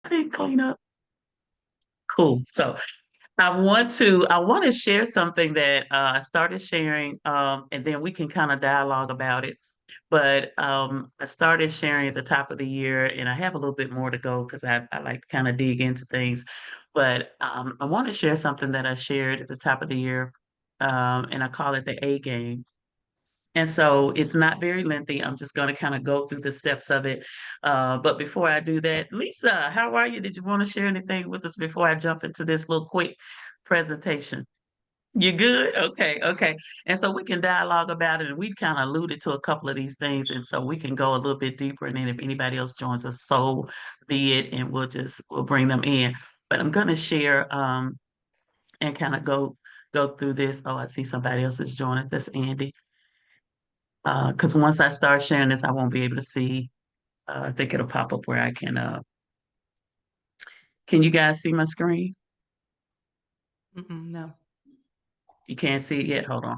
I didn't clean up. Cool. So I want to share something that I started sharing, and then we can kind of dialogue about it. But I started sharing at the top of the year, and I have a little bit more to go because I like to kind of dig into things. But I want to share something that I shared at the top of the year, and I call it the A game. And so it's not very lengthy. I'm just going to kind of go through the steps of it. But before I do that, Lisa, how are you? Did you want to share anything with us before I jump into this little quick presentation? You good? Okay, okay. And so we can dialogue about it. And we've kind of alluded to a couple of these things. And so we can go a little bit deeper. And then if anybody else joins us, so be it. And we'll bring them in. But I'm going to share and kind of go through this. Oh, I see somebody else is joining. That's Andy. Because once I start sharing this, I won't be able to see. I think it'll pop up where I can you guys see my screen? Mm-mm, no. You can't see it yet. Hold on.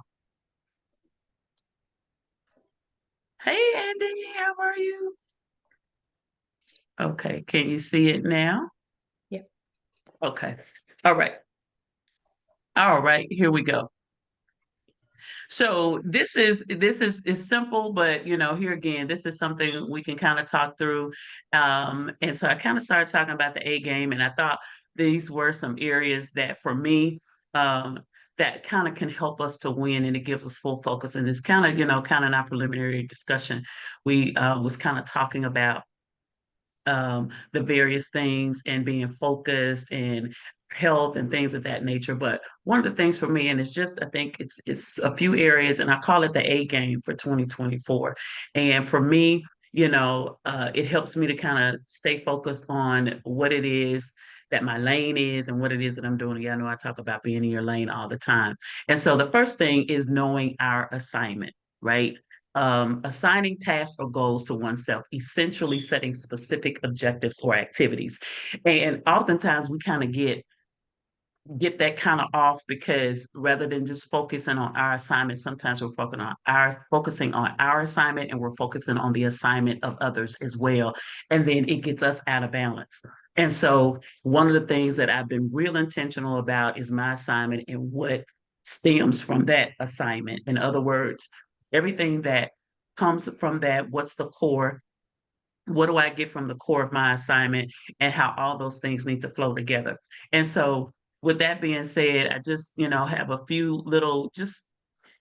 Hey, Andy, how are you? Okay, can you see it now? Yep. Okay. All right. All right, here we go. So this is simple, but here again, this is something we can kind of talk through. And so I kind of started talking about the A game, and I thought these were some areas that for me, um, that kind of can help us to win, and it gives us full focus. And it's kind of, kind of in our preliminary discussion, we was kind of talking about the various things and being focused and health and things of that nature. But one of the things for me, and it's just, I think it's a few areas, and I call it the A game for 2024. And for me, it helps me to kind of stay focused on what it is that my lane is and what it is that I'm doing. Yeah, I know I talk about being in your lane all the time. And so the first thing is knowing our assignment, right? Assigning tasks or goals to oneself, essentially setting specific objectives or activities. And oftentimes we kind of get that kind of off because rather than just focusing on our assignment, sometimes we're focusing on our assignment and we're focusing on the assignment of others as well. And then it gets us out of balance. And so one of the things that I've been real intentional about is my assignment and what stems from that assignment. In other words, everything that comes from that, what's the core? What do I get from the core of my assignment and how all those things need to flow together. And so with that being said, I just, have a few little just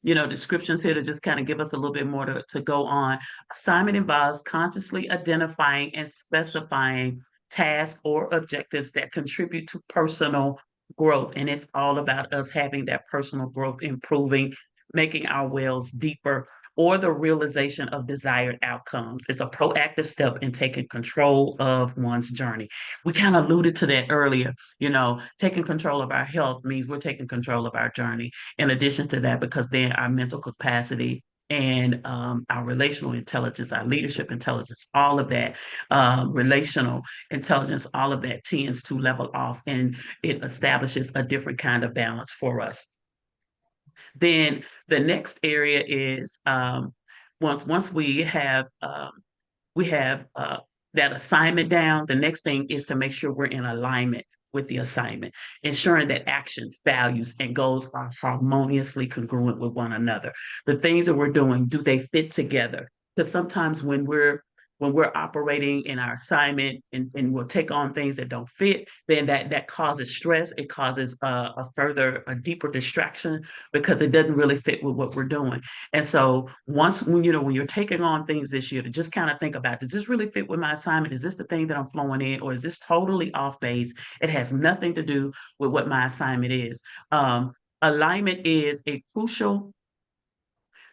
descriptions here to just kind of give us a little bit more to go on. Assignment involves consciously identifying and specifying tasks or objectives that contribute to personal growth. And it's all about us having that personal growth, improving, making our wells deeper, or the realization of desired outcomes. It's a proactive step in taking control of one's journey. We kind of alluded to that earlier. Taking control of our health means we're taking control of our journey. In addition to that, because then our mental capacity and our relational intelligence, our leadership intelligence, all of that, relational intelligence, all of that tends to level off and it establishes a different kind of balance for us. Then the next area is once we have that assignment down. The next thing is to make sure we're in alignment with the assignment, ensuring that actions, values, and goals are harmoniously congruent with one another. The things that we're doing, do they fit together? Because sometimes when we're operating in our assignment and we'll take on things that don't fit, then that causes stress. It causes a deeper distraction because it doesn't really fit with what we're doing. And so once when you're taking on things this year, to just kind of think about, does this really fit with my assignment? Is this the thing that I'm flowing in, or is this totally off base? It has nothing to do with what my assignment is. Alignment is a crucial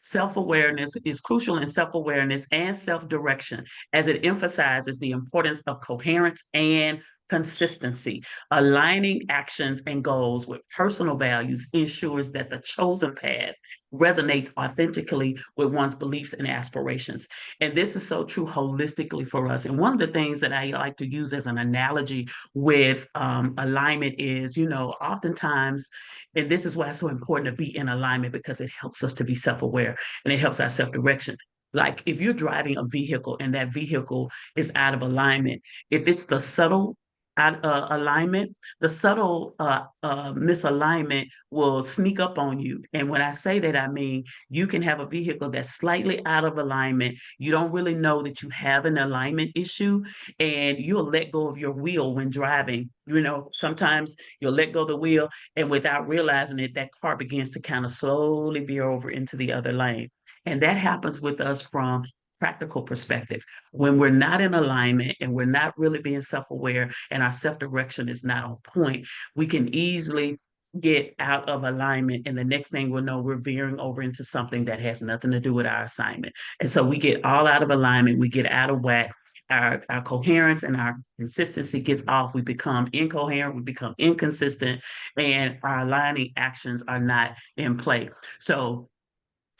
Self-awareness is crucial in self-awareness and self-direction as it emphasizes the importance of coherence and consistency. Aligning actions and goals with personal values ensures that the chosen path resonates authentically with one's beliefs and aspirations. And this is so true holistically for us. And one of the things that I like to use as an analogy with alignment is, oftentimes, and this is why it's so important to be in alignment because it helps us to be self aware and it helps our self direction. Like if you're driving a vehicle and that vehicle is out of alignment, if it's the subtle alignment, the subtle misalignment will sneak up on you. And when I say that, I mean you can have a vehicle that's slightly out of alignment. You don't really know that you have an alignment issue, and you'll let go of your wheel when driving. You know, sometimes you'll let go of the wheel, and without realizing it, that car begins to kind of slowly veer over into the other lane. And that happens with us from practical perspective. When we're not in alignment and we're not really being self-aware and our self-direction is not on point, we can easily get out of alignment. And the next thing we'll know, we're veering over into something that has nothing to do with our assignment. And so we get all out of alignment, we get out of whack. Our coherence and our consistency gets off. We become incoherent, we become inconsistent, and our aligning actions are not in play. So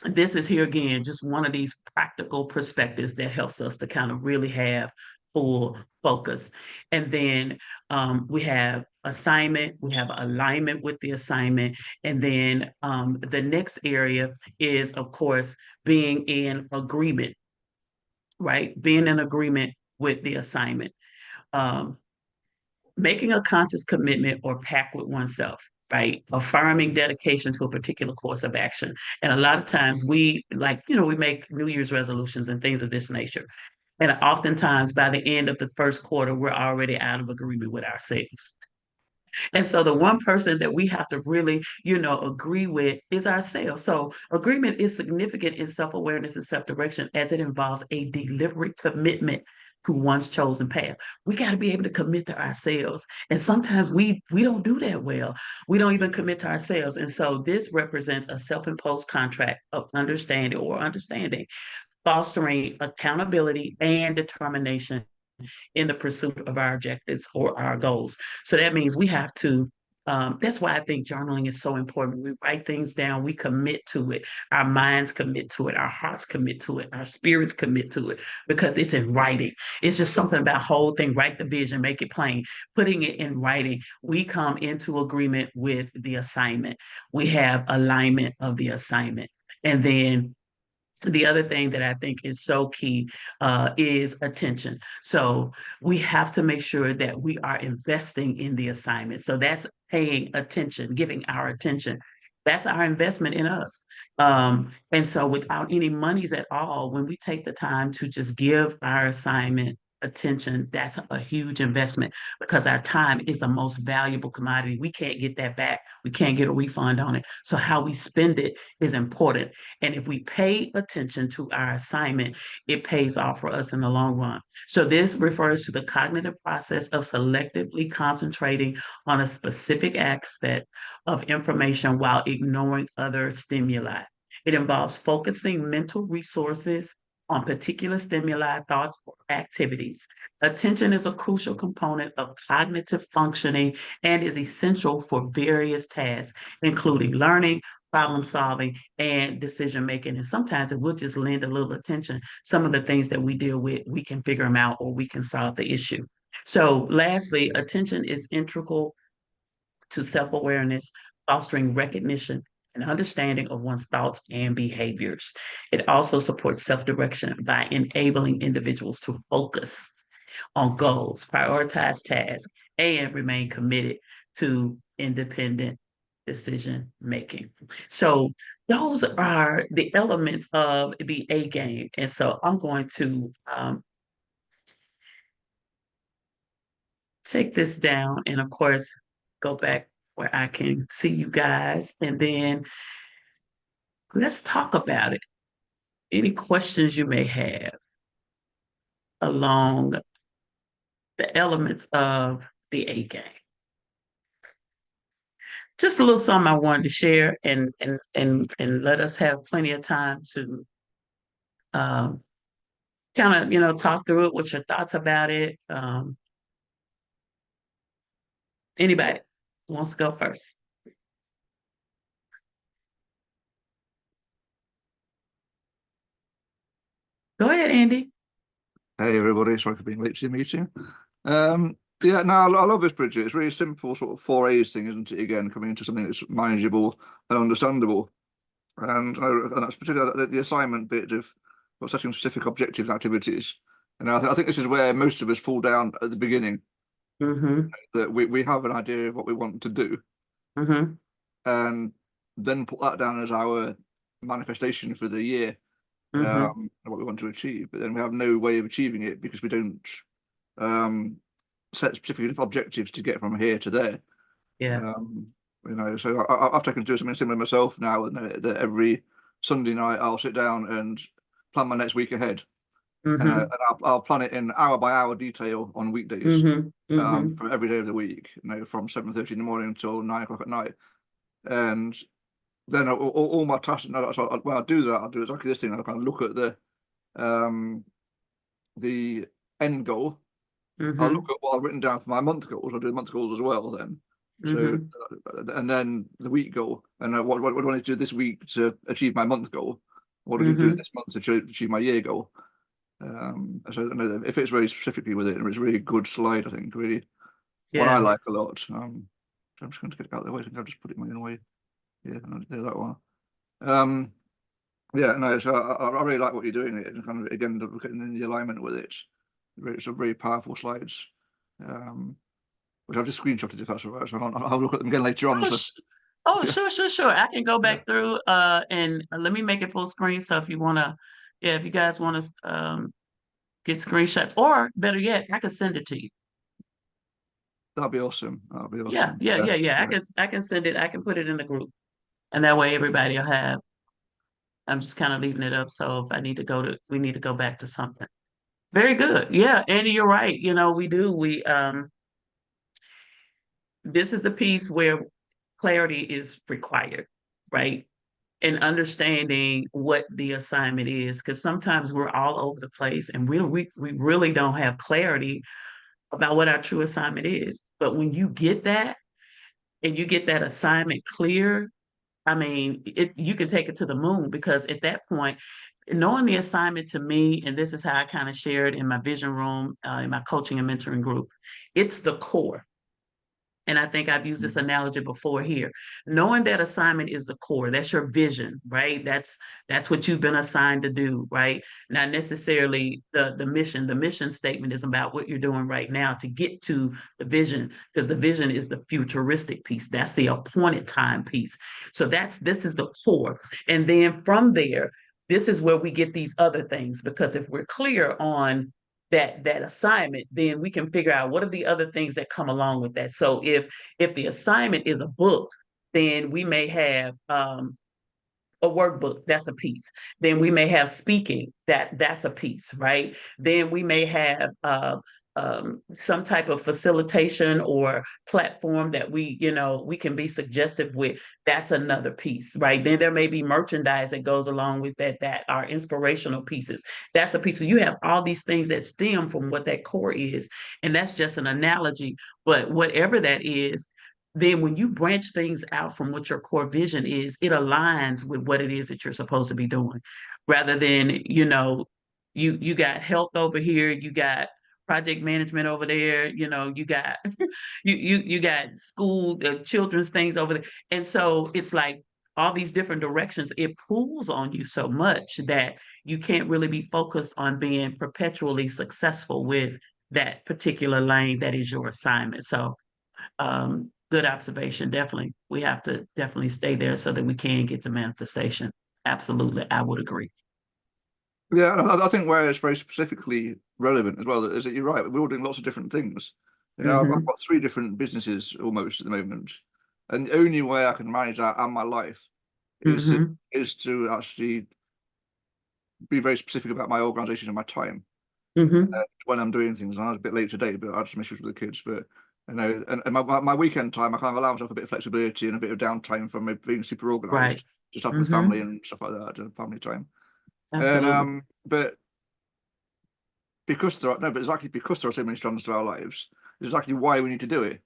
this is here again, just one of these practical perspectives that helps us to kind of really have full focus. And then we have assignment, we have alignment with the assignment. And then the next area is, of course, being in agreement, right? Being in agreement with the assignment. Um, Making a conscious commitment or pact with oneself, right? Affirming dedication to a particular course of action. And a lot of times we like, we make New Year's resolutions and things of this nature. And oftentimes by the end of the first quarter, we're already out of agreement with ourselves. And so the one person that we have to really, agree with is ourselves. So agreement is significant in self-awareness and self-direction as it involves a deliberate commitment to one's chosen path. We got to be able to commit to ourselves. And sometimes we don't do that well. We don't even commit to ourselves. And so this represents a self-imposed contract of understanding, fostering accountability and determination in the pursuit of our objectives or our goals. So that means we have to. That's why I think journaling is so important. We write things down, we commit to it, our minds commit to it, our hearts commit to it, our spirits commit to it, because it's in writing. It's just something about whole thing, write the vision, make it plain, putting it in writing. We come into agreement with the assignment. We have alignment of the assignment. And then the other thing that I think is so key is attention. So we have to make sure that we are investing in the assignment. So that's paying attention, giving our attention. That's our investment in us. And so without any monies at all, when we take the time to just give our assignment attention, that's a huge investment because our time is the most valuable commodity. We can't get that back. We can't get a refund on it. So how we spend it is important. And if we pay attention to our assignment, it pays off for us in the long run. So this refers to the cognitive process of selectively concentrating on a specific aspect of information while ignoring other stimuli. It involves focusing mental resources on particular stimuli, thoughts, or activities. Attention is a crucial component of cognitive functioning and is essential for various tasks, including learning, problem solving, and decision making. And sometimes if we'll just lend a little attention, some of the things that we deal with, we can figure them out or we can solve the issue. So lastly, attention is integral to self-awareness, fostering recognition and understanding of one's thoughts and behaviors. It also supports self-direction by enabling individuals to focus on goals, prioritize tasks, and remain committed to independent decision making. So those are the elements of the A game. And so I'm going to take this down and, of course, go back where I can see you guys. And then let's talk about it. Any questions you may have along the elements of the A game. Just a little something I wanted to share and let us have plenty of time to um, kind of, talk through it. What's your thoughts about it? Anybody wants to go first? Go ahead, Andy. Hey everybody, sorry for being late to the meeting. Yeah, no, I love this, Bridget. It's really simple, sort of 4A's thing, isn't it? Again, coming into something that's manageable and understandable. And that's particularly the assignment bit of setting specific objectives and activities. And I think this is where most of us fall down at the beginning. Mhm. that we have an idea of what we want to do, Mhm. and then put that down as our manifestation for the year, Mhm. and what we want to achieve. But then we have no way of achieving it because we don't um, set specific objectives to get from here to there. Yeah. Um, so I've taken to do something similar myself now, that every Sunday night I'll sit down and plan my next week ahead, and Mhm. I'll plan it in hour by hour detail on weekdays, Mhm. Mhm. for every day of the week, from 7:30 in the morning until 9 o'clock at night. And then all my tasks, so when I do that, I'll do exactly this thing. I kind of look at um, the end goal. I'll look Mhm. at what I've written down for my month goals. I'll do the month goals as well then. So, Mhm. and then the week goal, and what do I need to do this week to achieve my month goal? What do I need to do Mhm. this month to achieve my year goal? So it fits very specifically with it, and it's a really good slide. I think really one I Yeah. like a lot. So I'm just going to get it out of the way. I think I'll just put it my own way. Yeah, and I'll do that one. Um, yeah, no. So I really like what you're doing. It and kind of again looking in the alignment with it. It's a very powerful slides. Um, which I've just screenshotted if that's all right. So I'll look at them again later on. Oh, So oh, yeah, sure, sure, sure. I can go yeah, back through and let me make it full screen. So if you wanna, yeah, if you guys want to get screenshots, or better yet, I can send it to you. that'd be awesome. That'd be Yeah, awesome. yeah, Yeah, yeah, yeah. yeah. I can send it. I can put it in the group, and that way everybody will have. I'm just kind of leaving it up. So if I need to go to, we need to go back to something. Very good. Yeah, Andy, you're right. You know, we do. This is a piece where clarity is required, right? And understanding what the assignment is, because sometimes we're all over the place and we really don't have clarity about what our true assignment is. But when you get that and you get that assignment clear, I mean, you can take it to the moon because at that point, knowing the assignment to me, and this is how I kind of shared in my vision room, in my coaching and mentoring group, it's the core. And I think I've used this analogy before here. Knowing that assignment is the core, that's your vision, right? That's what you've been assigned to do, right? Not necessarily the mission. The mission statement is about what you're doing right now to get to the vision, because the vision is the futuristic piece. That's the appointed time piece. So this is the core. And then from there, this is where we get these other things, because if we're clear on that assignment, then we can figure out what are the other things that come along with that. So if the assignment is a book, then we may have a workbook, that's a piece. Then we may have speaking, that's a piece, right? Then we may have some type of facilitation or platform that we can be suggestive with. That's another piece, right? Then there may be merchandise that goes along with that are inspirational pieces. That's a piece. So you have all these things that stem from what that core is, and that's just an analogy. But whatever that is, then when you branch things out from what your core vision is, it aligns with what it is that you're supposed to be doing. Rather than, you got health over here, you got project management over there, you got you got school, children's things over there. And so it's like all these different directions, it pulls on you so much that you can't really be focused on being perpetually successful with that particular lane that is your assignment. So good observation. Definitely. We have to definitely stay there so that we can get to manifestation. Absolutely. I would agree. Yeah, and I think where it's very specifically relevant as well is that you're right. We're all doing lots of different things. I've Mm-hmm. got three different businesses almost at the moment, and the only way I can manage that and my life is to Mm-hmm. is to actually be very specific about my organization and my time Mm-hmm. when I'm doing things. And I was a bit late today, but I had some issues with the kids. But and my weekend time, I kind of allow myself a bit of flexibility and a bit of downtime from being super Right. organized, just have with Mm-hmm. family and stuff like that, and family time. And Absolutely. but because there are no, but exactly because there are so many strands to our lives, it's exactly why we need to do it.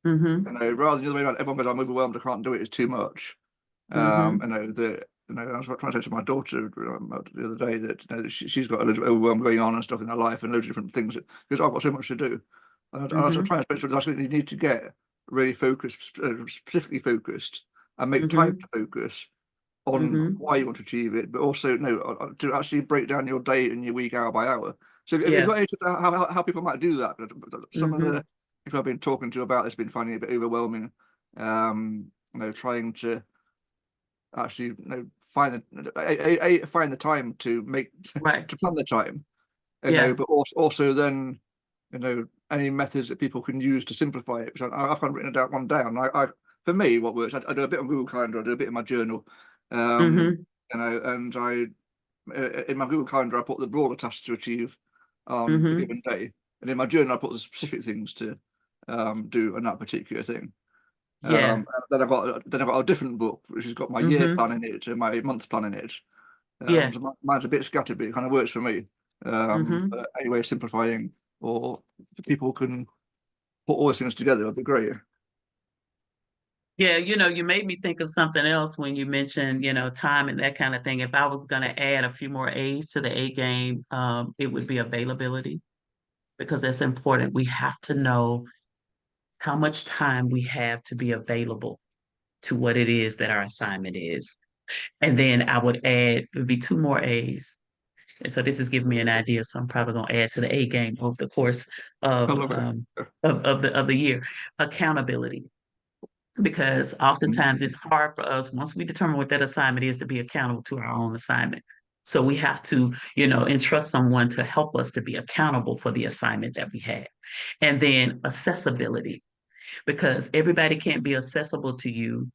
Mm-hmm. Rather than the other way around, everyone goes, I'm overwhelmed, I can't do it, it's too much. Mm-hmm. I was trying to say to my daughter the other day that she's got a little bit overwhelmed going on and stuff in her life and loads of different things because I've got so much to do. And I was Mm-hmm. trying to explain to her that you need to get really focused, specifically focused, and make time Mm-hmm. to focus on Mm-hmm. why you want to achieve it, but also no to actually break down your day and your week hour by hour. So have you Yeah. got any tips how people might do that? Some of Mm-hmm. I've been talking to you about this, been finding it a bit overwhelming. Trying to actually find find the time to make Right. to plan the time, Yeah. but also then any methods that people can use to simplify it. So I've kind of written it one down. For me, what works, I do a bit on Google Calendar, I do a bit in my journal, Mm-hmm. and in my Google Calendar I put the broader tasks to achieve on a Mm-hmm. given day, and in my journal I put the specific things to do on that particular thing. Yeah. And then I've got a different book which has got my year Mm-hmm. plan in it and my month plan in it. Yeah. So mine's a bit scattered, but it kind of works for me. Mm-hmm. But anyway, simplifying, or if people can put all those things together, that'd be great. Yeah, you made me think of something else when you mentioned, time and that kind of thing. If I was going to add a few more A's to the A game, it would be availability because that's important. We have to know how much time we have to be available to what it is that our assignment is. And then I would add, it would be two more A's. And so this is giving me an idea. So I'm probably going to add to the A game over the course I of love it. of the year. Accountability, because oftentimes it's hard for us once we determine what that assignment is to be accountable to our own assignment. So we have to, entrust someone to help us to be accountable for the assignment that we have. And then accessibility, because everybody can't be accessible to you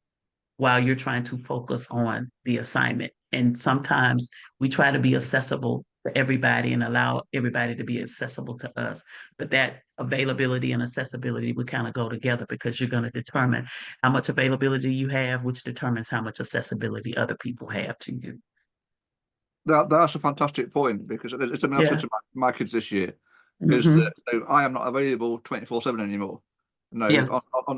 while you're trying to focus on the assignment. And sometimes we try to be accessible for everybody and allow everybody to be accessible to us. But that availability and accessibility would kind of go together because you're going to determine how much availability you have, which determines how much accessibility other people have to you. That's a fantastic point, because it's something I've said Yeah. to my kids this year, is that Hmm. I am not available 24/7 anymore. No, Yeah.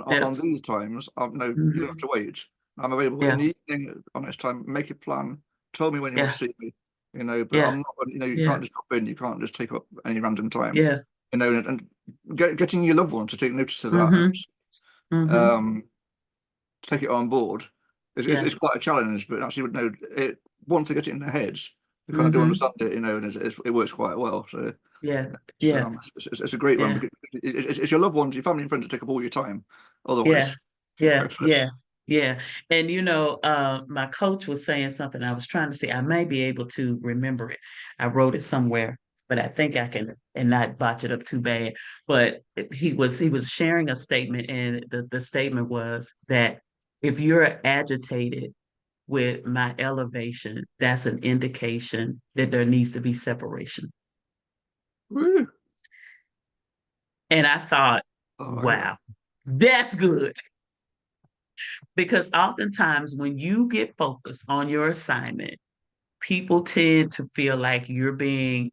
Yeah. on these times, no, you don't have Hmm. to wait. I'm available in Yeah. the evening on this time. Make a plan. Tell me when you want Yeah. to see me. But Yeah. I'm not. You Yeah. can't just drop in. You can't just take up any random time. Yeah. And getting your loved one to take notice of that and Hmm. Hmm. um, take it on board Yeah. is quite a challenge. But actually, it once they get it in their heads, they kind of do Hmm. understand it. And it works quite well. So Yeah. Yeah. it's a great one, Yeah. because it's your loved ones, your family and friends that take up all your time. Yeah, Otherwise, yeah, yeah, yeah. And my coach was saying something. I was trying to say I may be able to remember it. I wrote it somewhere, but I think I can and not botch it up too bad. But he was sharing a statement, and the statement was that if you're agitated with my elevation, that's an indication that there needs to be separation. woo. And I thought, Oh my God. wow, that's good. Because oftentimes when you get focused on your assignment, people tend to feel like you're being,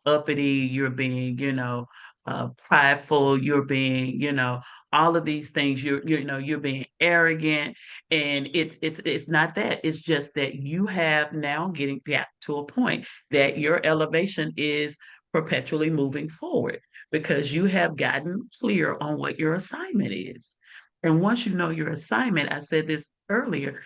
uppity, you're being, prideful, you're being, all of these things. You're being arrogant, and it's not that. It's just that you have now getting got to a point that your elevation is perpetually moving forward because you have gotten clear on what your assignment is. And once you know your assignment, I said this earlier,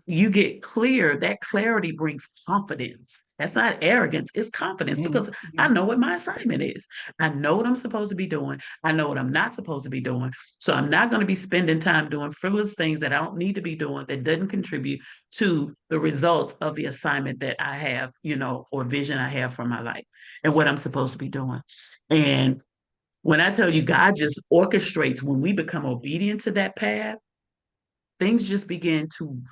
you get clear. That clarity brings confidence. That's not arrogance, it's confidence because I know what my assignment is. I know what I'm supposed to be doing. I know what I'm not supposed to be doing. So I'm not going to be spending time doing frivolous things that I don't need to be doing that doesn't contribute to the results of the assignment that I have, or vision I have for my life and what I'm supposed to be doing. And when I tell you God just orchestrates when we become obedient to that path, things just begin to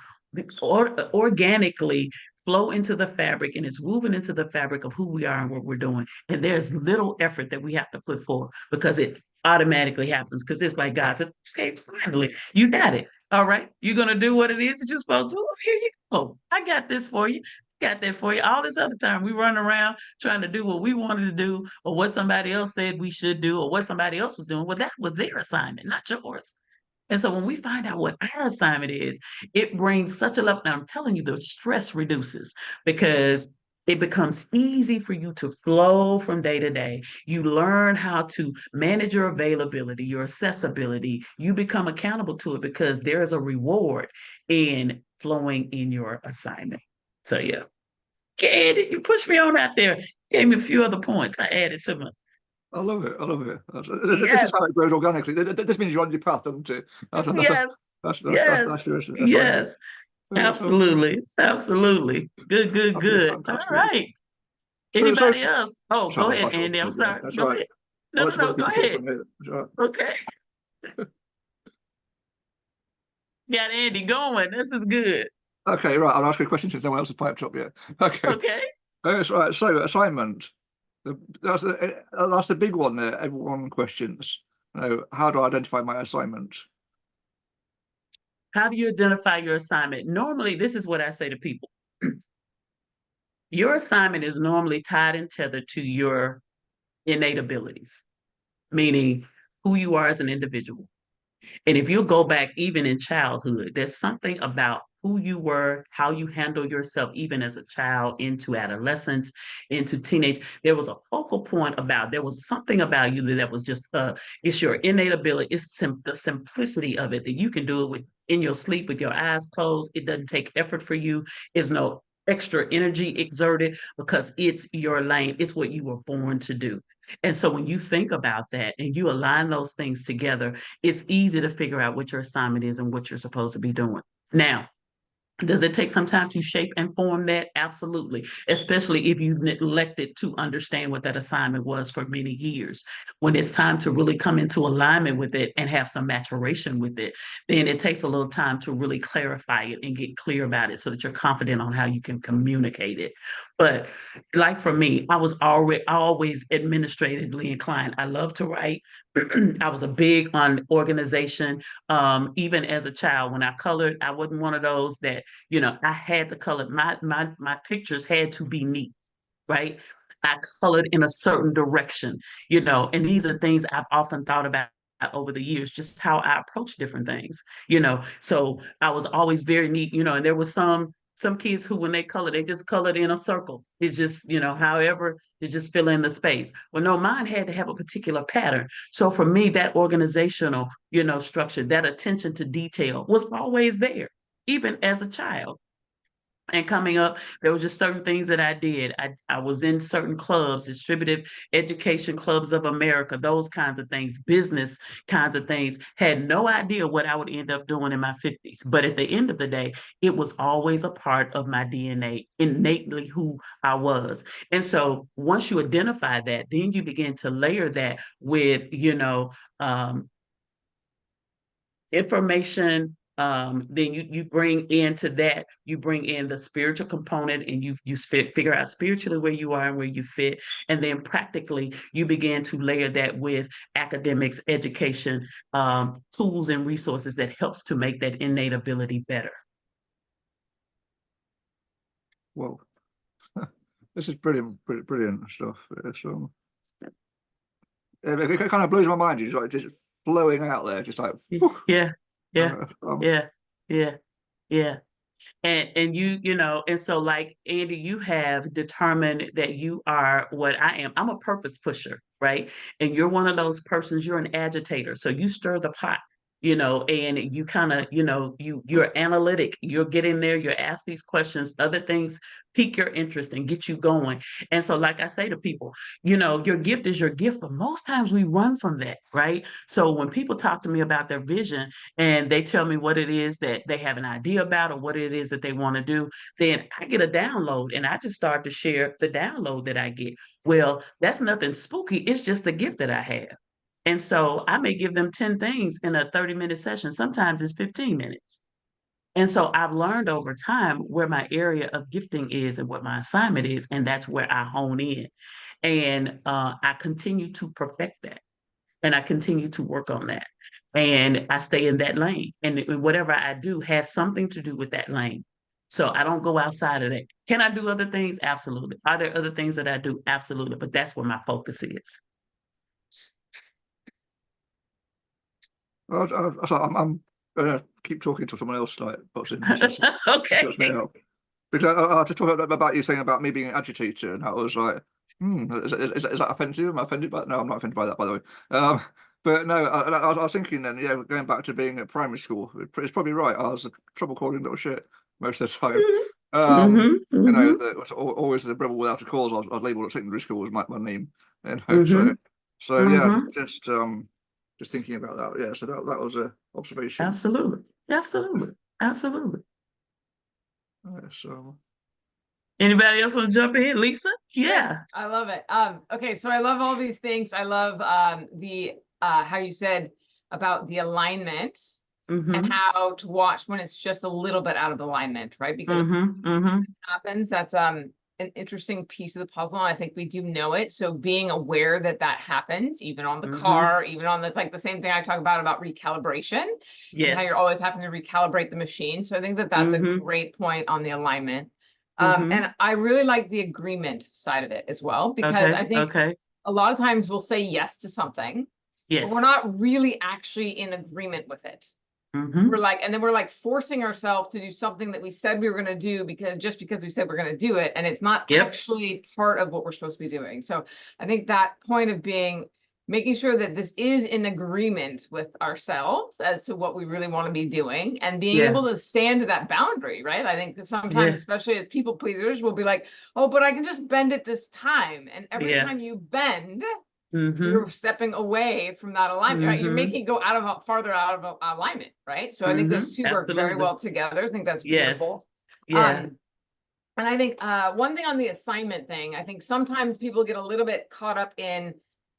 organically flow into the fabric, and it's woven into the fabric of who we are and what we're doing. And there's little effort that we have to put forth because it automatically happens. Because it's like God says, okay, finally, you got it. All right, you're going to do what it is that you're supposed to do. Oh, here you go. I got this for you. Got that for you. All this other time we run around trying to do what we wanted to do or what somebody else said we should do or what somebody else was doing. Well, that was their assignment, not yours. And so when we find out what our assignment is, it brings such a level. And I'm telling you, the stress reduces because it becomes easy for you to flow from day to day. You learn how to manage your availability, your accessibility. You become accountable to it because there is a reward in flowing in your assignment. So yeah. Candy, you pushed me on out there. Gave me a few other points I added to my I love it. I love it. This Yes, is how it grows organically. This means you're on your path, doesn't it? yes, yes, Your assignment. yes. Absolutely, absolutely. Good, good, Okay, good. All fantastic. right. So, Anybody else? Oh, go sorry, ahead, I'll shut Andy. I'm up. Yeah, sorry. that's Go right. ahead. I'll No, let no, some other no. Go people talk ahead. from here. That's right. Okay. Got Andy going. This is good. Okay, right. I'll ask you a question since no one else has piped up yet. Okay, Okay. that's right. So, assignment. That's the big one there. Everyone questions. How do I identify my assignment? How do you identify your assignment? Normally, this is what I say to people. Your assignment is normally tied and tethered to your innate abilities, meaning who you are as an individual. And if you go back even in childhood, there's something about who you were, how you handle yourself, even as a child, into adolescence, into teenage. There was a focal point about, there was something about you that was just, it's your innate ability. It's the simplicity of it that you can do it with in your sleep with your eyes closed. It doesn't take effort for you. It's no extra energy exerted because it's your lane. It's what you were born to do. And so when you think about that and you align those things together, it's easy to figure out what your assignment is and what you're supposed to be doing. Now, does it take some time to shape and form that? Absolutely, especially if you neglected to understand what that assignment was for many years. When it's time to really come into alignment with it and have some maturation with it, then it takes a little time to really clarify it and get clear about it so that you're confident on how you can communicate it. But like for me, I was already always administratively inclined. I love to write. I was a big on organization. Even as a child, when I colored, I wasn't one of those that, I had to color. My pictures had to be neat, right? I colored in a certain direction, and these are things I've often thought about over the years, just how I approach different things. So I was always very neat, and there was some kids who, when they color, they just colored in a circle. It's just, however, they just fill in the space. Well, no, mine had to have a particular pattern. So for me, that organizational, structure, that attention to detail was always there, even as a child. And coming up, there was just certain things that I did. I was in certain clubs, distributive education clubs of America, those kinds of things, business kinds of things. Had no idea what I would end up doing in my 50s. But at the end of the day, it was always a part of my DNA, innately who I was. And so once you identify that, then you begin to layer that with, um, information. Then you bring into that, you bring in the spiritual component, and figure out spiritually where you are and where you fit. And then practically you begin to layer that with academics, education, tools and resources that helps to make that innate ability better. Well, this is brilliant, brilliant stuff. It kind of blows my mind. It's like just flowing out there, just like. Yeah, yeah, Um, yeah, yeah, yeah. And and so, like Andy, you have determined that you are what I am. I'm a purpose pusher, right? And you're one of those persons, you're an agitator. So you stir the pot, and you kind of, you're analytic. You're getting there, you're asked these questions, other things pique your interest and get you going. And so, like I say to people, your gift is your gift, but most times we run from that, right? So when people talk to me about their vision and they tell me what it is that they have an idea about or what it is that they want to do, then I get a download and I just start to share the download that I get. Well, that's nothing spooky. It's just the gift that I have. And so I may give them 10 things in a 30-minute session. Sometimes it's 15 minutes. And so I've learned over time where my area of gifting is and what my assignment is. And that's where I hone in. And I continue to perfect that. And I continue to work on that. And I stay in that lane. And whatever I do has something to do with that lane. So I don't go outside of that. Can I do other things? Absolutely. Are there other things that I do? Absolutely. But that's where my focus is. I'm gonna keep talking to someone else, like, but this Okay. shuts me up. Because I just talk about you saying about me being an agitator, and I was like, is that offensive? Am I offended by that? No, I'm not offended by that, by the way. But no, I was thinking then, yeah, going back to being at primary school, it's probably right. I was a trouble calling little shit most of the time. Mm-hmm, mm-hmm, Always the rebel without a cause. I was labelled at secondary school was my name, mm-hmm, so So yeah, Mhm. just thinking about that. Yeah, so that was a observation. Absolutely. Absolutely. Absolutely. So Anybody else want to jump in? Lisa? Sure. Yeah. I love it. Okay, so I love all these things. I love the how you said about the alignment and Mm-hmm. how to watch when it's just a little bit out of alignment, right? Because if Mm-hmm. Mm-hmm. it happens, that's an interesting piece of the puzzle, and I think we do know it. So being aware that that happens, even on the Mm-hmm. car, even on the, like the same thing I talk about recalibration, and how you're Yes. always having to recalibrate the machine. So I think that that's a Mm-hmm. great point on the alignment. Mm-hmm. And I really like the agreement side of it as well, because Okay. I think Okay. a lot of times we'll say yes to something, but we're Yes. not really actually in agreement with it. Mm-hmm. We're like, and then we're like forcing ourselves to do something that we said we were going to do because we said we're going to do it, and it's not Yep. actually part of what we're supposed to be doing. So I think that point of making sure that this is in agreement with ourselves as to what we really want to be doing, and being Yeah. able to stand to that boundary, right? I think that sometimes, Yeah. especially as people pleasers, we'll be like, oh, but I can just bend it this time. And every Yeah. time you bend, Mm-hmm. you're stepping away from that alignment, right? You're Mm-hmm. making it go farther out of alignment, right? So I think Mm-hmm. those two work very Absolutely. well together. I think that's Yes. beautiful. Yeah. And I think one thing on the assignment thing, I think sometimes people get a little bit caught up in,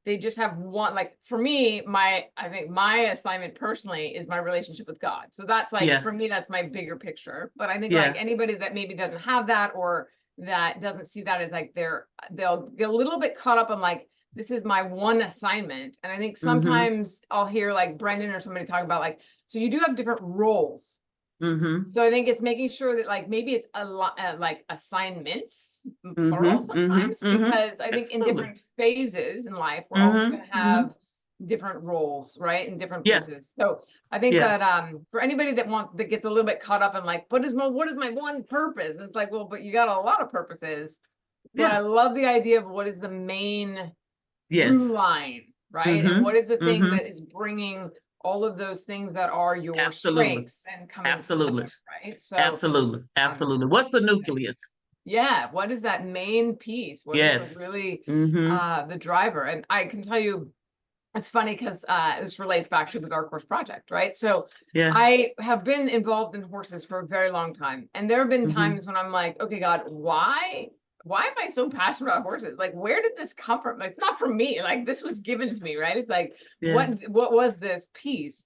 they just have one, like for me, I think my assignment personally is my relationship with God. So that's like, Yeah. for me, that's my bigger picture. But I think like Yeah. anybody that maybe doesn't have that, or that doesn't see that as like they'll get a little bit caught up on like, this is my one assignment. And I think Mm-hmm. sometimes I'll hear like Brendan or somebody talk about like, so you do have different roles. Mm-hmm. So I think it's making sure that like maybe it's a lot like assignments, plural Mm-hmm. Mm-hmm. sometimes, Mm-hmm. because I think in Absolutely. different phases in life, we're also Mm-hmm. going to Mm-hmm. have different roles, right? In different Yeah. places. So I think Yeah. that for anybody that gets a little bit caught up in like, what is my one purpose? It's like, well, but you got a lot of purposes. But I Yeah. love the idea of what is the main through Yes. line, right? And Mm-hmm. what is the thing Mm-hmm. that is bringing all of those things that are your Absolutely. strengths and coming Absolutely. together, right? So, Absolutely. um, Absolutely. What's the nucleus? yeah, what is that main piece? What is the Yes. really Mm-hmm. the driver? And I can tell you, it's funny because this relates back to the Dark Horse Project, right? So Yeah. I have been involved in horses for a very long time. And there have been Mm-hmm. times when I'm like, okay, God, why am I so passionate about horses? Like, where did this come from? Like, it's not from me. Like, this was given to me, right? It's like, Yeah. what was this piece?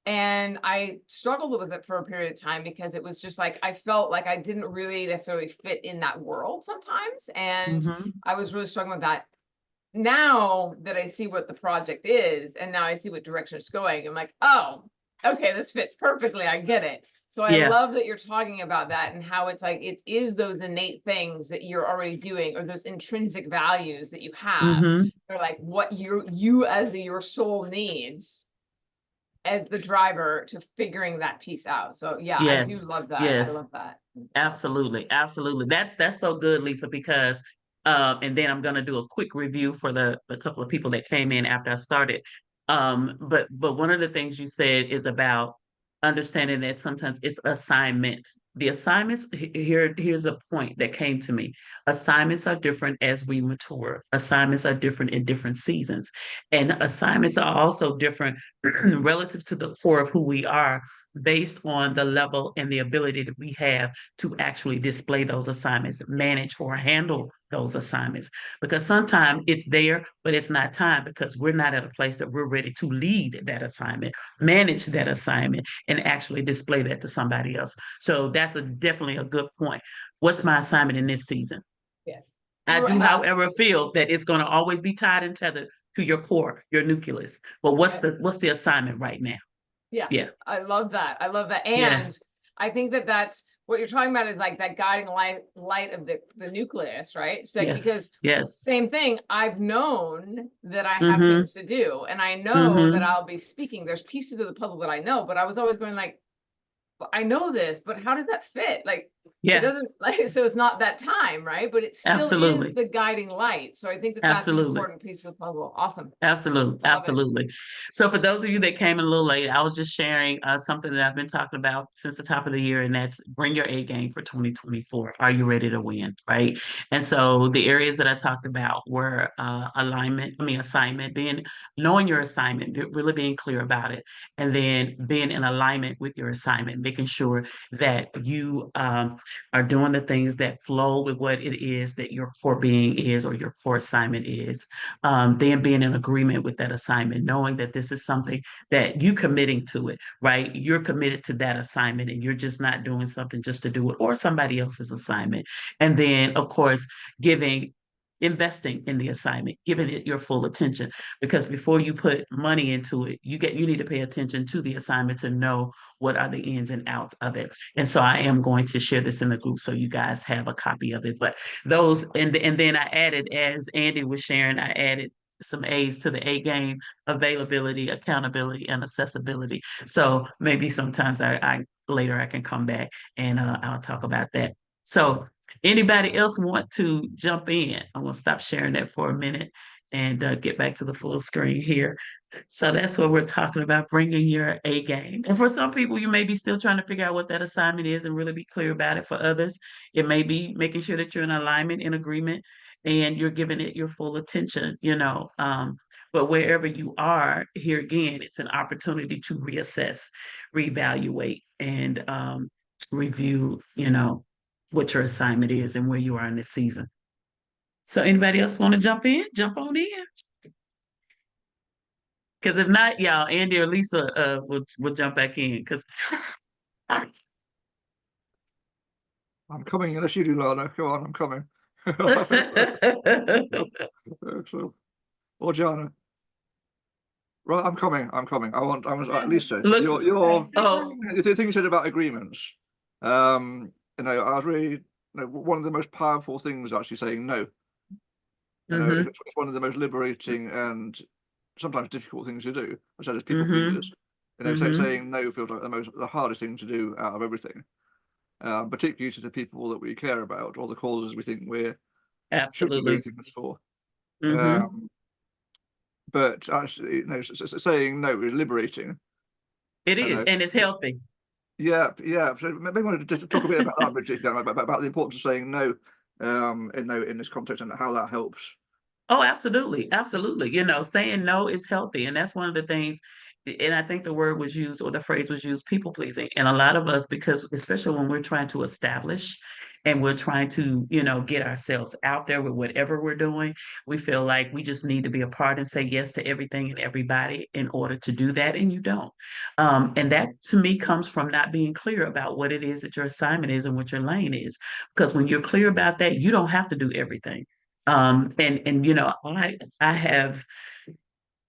And I struggled with it for a period of time because it was just like I felt like I didn't really necessarily fit in that world sometimes. And Mm-hmm. I was really struggling with that. Now that I see what the project is, and now I see what direction it's going, I'm like, oh, okay, this fits perfectly. I get it. So I Yeah. love that you're talking about that, and how it's like it is those innate things that you're already doing, or those intrinsic values that you have, Mm-hmm. or like what you as your soul needs as the driver to figuring that piece out. So yeah, I do Yes. love that. I Yes. love that. So Absolutely, absolutely. That's so good, Lisa, because and then I'm gonna do a quick review for the couple of people that came in after I started. But one of the things you said is about understanding that sometimes it's assignments. The assignments here's a point that came to me. Assignments are different as we mature. Assignments are different in different seasons. And assignments are also different relative to the core of who we are based on the level and the ability that we have to actually display those assignments, manage or handle those assignments. Because sometimes it's there, but it's not time because we're not at a place that we're ready to lead that assignment, manage that assignment, and actually display that to somebody else. So that's definitely a good point. What's my assignment in this season? yes. I do, however, feel that it's going to always be tied and tethered to your core, your nucleus. But what's the assignment right now? Yeah, Yeah, I love that. I love that. yeah. And I think that that's what you're talking about, is like that guiding light of the nucleus, right? It's like, because Yes, yes. same thing, I've known that I have Mm-hmm. things to do, and I know that Mm-hmm. I'll be speaking. There's pieces of the puzzle that I know, but I was always going like, I know this, but how does that fit? Like, It Yeah, doesn't like, so it's not that time, right? But it still absolutely. is the guiding light. So I think that that's an Absolutely. important piece of the puzzle. Awesome. Absolutely, I love it. absolutely. So for those of you that came in a little late, I was just sharing something that I've been talking about since the top of the year, and that's bring your A game for 2024. Are you ready to win? Right. And so the areas that I talked about were assignment, being knowing your assignment, really being clear about it, and then being in alignment with your assignment, making sure that you are doing the things that flow with what it is that your core being is or your core assignment is, then being in agreement with that assignment, knowing that this is something that you committing to it, right? You're committed to that assignment and you're just not doing something just to do it or somebody else's assignment. And then, of course, investing in the assignment, giving it your full attention, because before you put money into it, you need to pay attention to the assignment to know what are the ins and outs of it. And so I am going to share this in the group so you guys have a copy of it. But those, and then I added, as Andy was sharing, I added some A's to the A game: availability, accountability, and accessibility. So maybe sometimes I later I can come back and I'll talk about that. So anybody else want to jump in? I'm gonna stop sharing that for a minute and get back to the full screen here. So that's what we're talking about, bringing your A game. And for some people, you may be still trying to figure out what that assignment is and really be clear about it. For others, it may be making sure that you're in alignment, in agreement, and you're giving it your full attention, you know. But wherever you are, here again, it's an opportunity to reassess, reevaluate, and review, you know, what your assignment is and where you are in this season. So anybody else want to jump in? Jump on in. Because if not, y'all, Andy or Lisa will jump back in. Because I'm coming unless you do, Lana. Go on, I'm coming. So, or Jana. Right, I'm coming. I'm coming. I was like, Lisa, listen. Oh, the thing you said about agreements. I was really, one of the most powerful things is actually saying no. mm-hmm, It's one of the most liberating and sometimes difficult things to do. I said as people mm-hmm, pleasers. mm-hmm. Saying no feels like the hardest thing to do out of everything. Particularly to the people that we care about or the causes we think we should be doing Absolutely. things for. Mm-hmm. Um, but actually, saying no is liberating. It I is, know. and it's healthy. Yeah, yeah. So maybe I want to just talk a bit about that, Bridget, about the importance of saying no, in this context and how that helps. Oh, absolutely. Absolutely. You know, saying no is healthy. And that's one of the things, and I think the word was used or the phrase was used, people pleasing. And a lot of us, because especially when we're trying to establish and we're trying to, you know, get ourselves out there with whatever we're doing, we feel like we just need to be a part and say yes to everything and everybody in order to do that. And you don't. And that to me comes from not being clear about what it is that your assignment is and what your lane is. Because when you're clear about that, you don't have to do everything. And you know,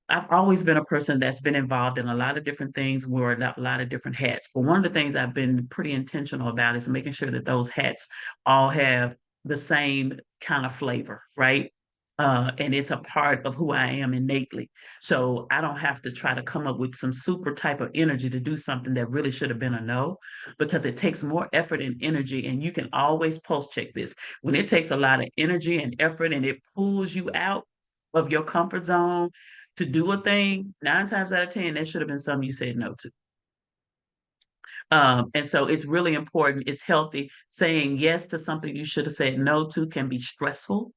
I've always been a person that's been involved in a lot of different things, wore a lot of different hats. But one of the things I've been pretty intentional about is making sure that those hats all have the same kind of flavor, right? And it's a part of who I am innately. So I don't have to try to come up with some super type of energy to do something that really should have been a no, because it takes more effort and energy. And you can always post check this. When it takes a lot of energy and effort and it pulls you out of your comfort zone to do a thing, 9 times out of 10, that should have been something you said no to. And so it's really important. It's healthy. Saying yes to something you should have said no to can be stressful.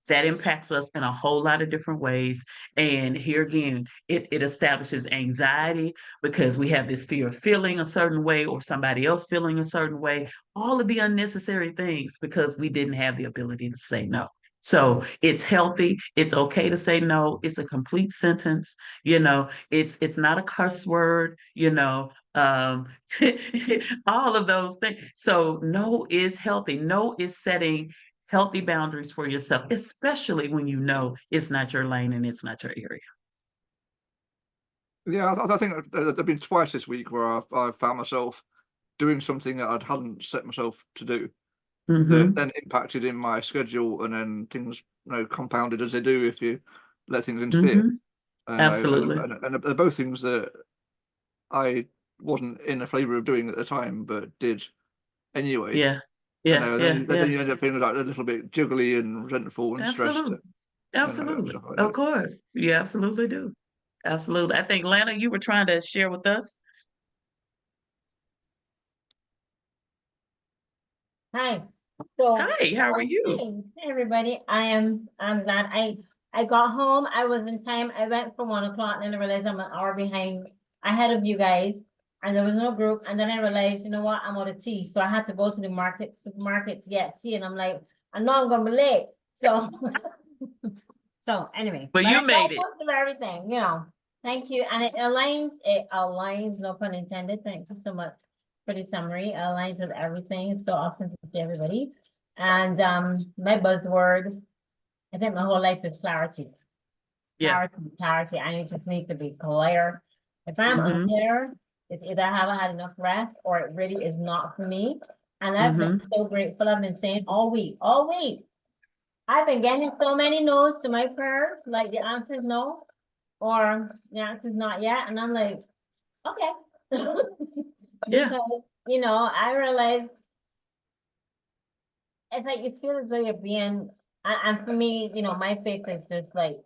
That impacts us in a whole lot of different ways. And here again, it establishes anxiety because we have this fear of feeling a certain way or somebody else feeling a certain way, all of the unnecessary things because we didn't have the ability to say no. So it's healthy. It's okay to say no. It's a complete sentence. You know, it's not a curse word, you know, all of those things. So no is healthy. No is setting healthy boundaries for yourself, especially when you know it's not your lane and it's not your area. Yeah, I think there've been twice this week where I've found myself doing something that I hadn't set myself to do, that Mm-hmm. then impacted in my schedule, and then things, compounded as they do if you let things interfere. Mm-hmm. Absolutely. And they're both things that I wasn't in the flavor of doing at the time, but did anyway. Yeah. Yeah, yeah, yeah. then you end up feeling like a little bit juggly and resentful and stressed, Absolutely. and Absolutely. stuff like Of that. course. You absolutely do. Absolutely. I think Lana, you were trying to share with us. Hi. So, Hi, how are oh, you? hey, hey, everybody. I'm glad I got home. I was in time. I went for 1 o'clock and then I realized I'm an hour behind ahead of you guys. And there was no group. And then I realized, you know what, I'm out of tea. So I had to go to the supermarket to get tea. And I'm like, I know I'm gonna be late. So so anyway, But but I you got made it. most of everything, you know. Thank you. And it aligns, no pun intended. Thank you so much for the summary. It aligns with everything. It's so awesome to see everybody. And my buzzword, I think my whole life is clarity. Yeah. Clarity. I just need to be clear. If I'm Mm-hmm. unclear, it's either I haven't had enough rest or it really is not for me. And I've been Mm-hmm. so grateful. I've been saying all week, all week. I've been getting so many no's to my prayers, like the answer is no, or the answer is not yet. And I'm like, okay. Yeah. Because, I realize it's like you feel as though you're being, and for me, my faith is just like,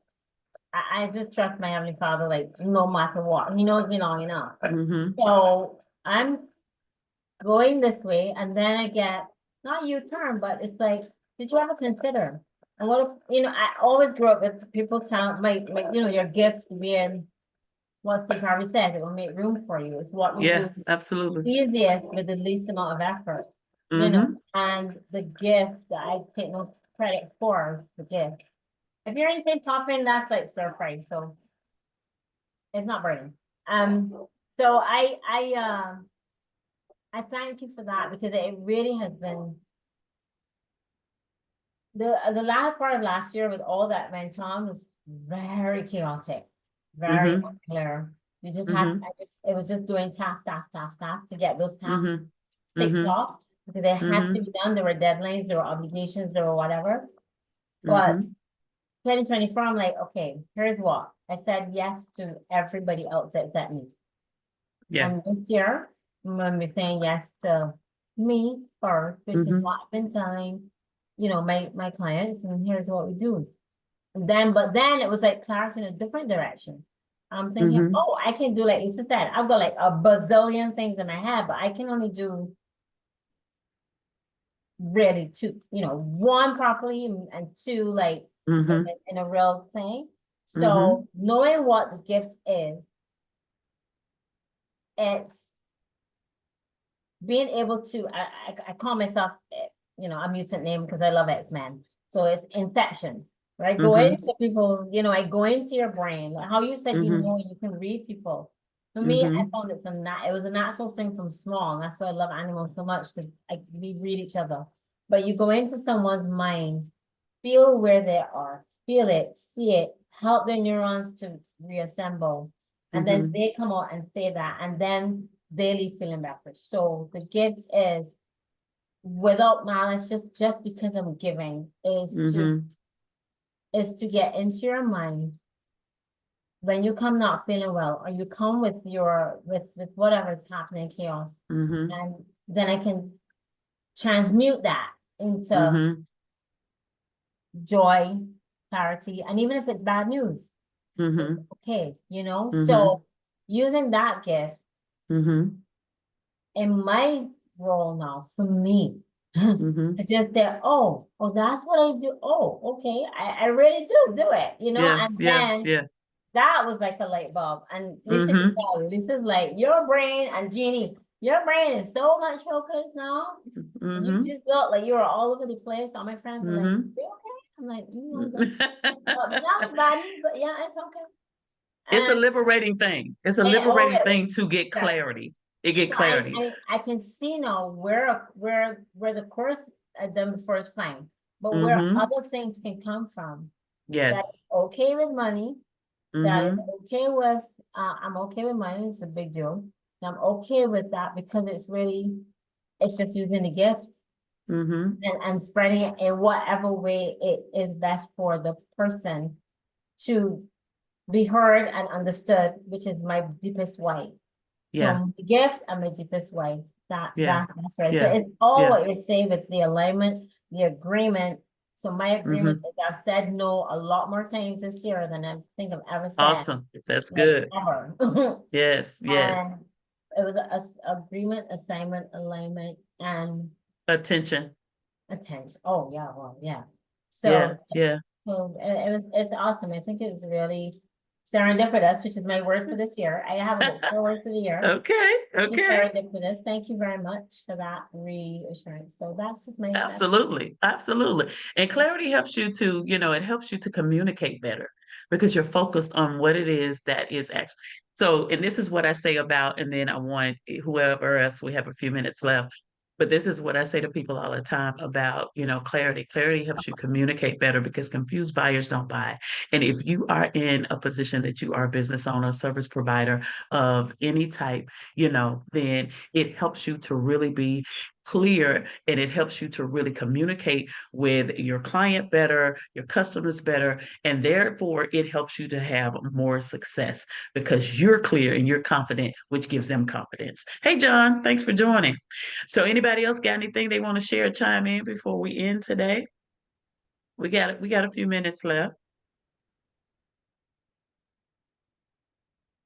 I just trust my Heavenly Father, like, no matter what. He knows me long enough. Mm-hmm. So I'm going this way, and then I get, not U-turn, but it's like, did you ever consider? And what if, I always grew up with people telling your gift being what Steve Harvey said, it will make room for you. It's what we Yeah, do absolutely. easiest with the least amount of effort, Mm-hmm. and the gift that I take no credit for is the gift. If you're anything topping, that's like stir fry, so it's not burning. So I thank you for that because it really has been the latter part of last year with all that went on was very chaotic, very Mm-hmm. unclear. You just had, Mm-hmm. it was just doing tasks to get those tasks Mm-hmm. ticked Mm-hmm. off because they had to Mm-hmm. be done. There were deadlines, there were obligations, there were whatever. But Mm-hmm. 2024, I'm like, okay, here's what. I said yes to everybody else except me. Yeah. And this year, I'm gonna be saying yes to me first, which is Mm-hmm. what I've been telling, my clients, and here's what we do. But then it was like clarity in a different direction. I'm thinking, Mm-hmm. oh, I can do like Lisa said, I've got like a bazillion things in my head, but I can only do really two, one properly and two like Mm-hmm. in a real thing. Mm-hmm. So knowing what the gift is, it's being able to, I call myself, a mutant name because I love X-Men. So it's Inception, right? Go Mm-hmm. into people's, I go into your brain. Like how you said, Mm-hmm. you can read people. For me, I Mm-hmm. found it was a natural thing from small. And that's why I love animals so much because we read each other. But you go into someone's mind, feel where they are, feel it, see it, help their neurons to reassemble. And then Mm-hmm. they come out and say that, and then they leave feeling better. So the gift is without malice, just because I'm giving, Mm-hmm. is to get into your mind when you come not feeling well, or you come with with whatever's happening, chaos, Mm-hmm. and then I can transmute that into Mm-hmm. joy, clarity, and even if it's bad news, it's Mm-hmm. okay, Mm-hmm. So using that gift Mm-hmm. in my role now for me Mm-hmm. to just say, oh, that's what I do. Oh, okay. I really do it, Yeah, and yeah, then yeah. that was like a light bulb. And Lisa can Mm-hmm. tell you, Lisa's like, your brain and Jeannie, your brain is so much focused now. You Mm-hmm. just look like you were all over the place. All my friends are like, Mm-hmm. you okay? I'm like, but that was bad news, but yeah, it's okay. It's a And liberating thing. It's a oh, liberating it was thing to get yes. clarity. It get So clarity. I can see now where the course done before is fine, but where Mm-hmm. other things can come from. That is Yes. okay with money. That is Mm-hmm. okay with I'm okay with money. It's a big deal. I'm okay with that because it's just using the gift Mm-hmm. and spreading it in whatever way it is best for the person to be heard and understood, which is my deepest why. Yeah. So the gift and my deepest why. Yeah. That's right. So Yeah. it's all Yeah. what you're saying with the alignment, the agreement. So my agreement Hmm. is I've said no a lot more times this year than I think I've ever said, Awesome. That's like good. ever. Yes. Yes. And it was agreement, assignment, alignment, and Attention. attention. Oh yeah, well, yeah. Yeah. So Yeah. it's awesome. I think it was really serendipitous, which is my word for this year. I have about 4 words for the year. Okay. It's Okay. serendipitous. Thank you very much for that reassurance. So that's just my Absolutely. Absolutely. And clarity helps you to, it helps you to communicate better because you're focused on what it is that is actually. So, and this is what I say about, and then I want whoever else, we have a few minutes left. But this is what I say to people all the time about, clarity. Clarity helps you communicate better because confused buyers don't buy. And if you are in a position that you are a business owner, service provider of any type, then it helps you to really be clear and it helps you to really communicate with your client better, your customers better, and therefore it helps you to have more success because you're clear and you're confident, which gives them confidence. Hey, John, thanks for joining. So, anybody else got anything they want to share, chime in before we end today? We got a few minutes left.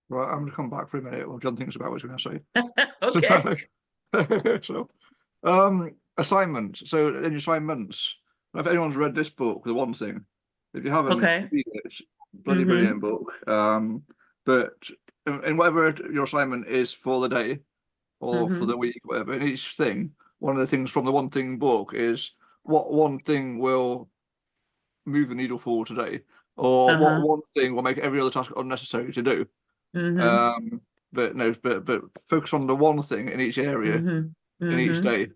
Right, I'm going to come back for a minute. Well, John thinks about what he's going to Okay. say. So, assignment. So, in your assignments, if anyone's read this book, the one thing, if you haven't, Okay. read it, it's a bloody Mm-hmm. brilliant book. But in whatever your assignment is for the day or for Mm-hmm. the week, whatever, in each thing, one of the things from the one thing book is what one thing will move the needle forward today, or what Uh-huh. one thing will make every other task unnecessary to do. Mm-hmm. Um, but no, but focus on the one thing in each area, Mm-hmm. in each Mm-hmm. day,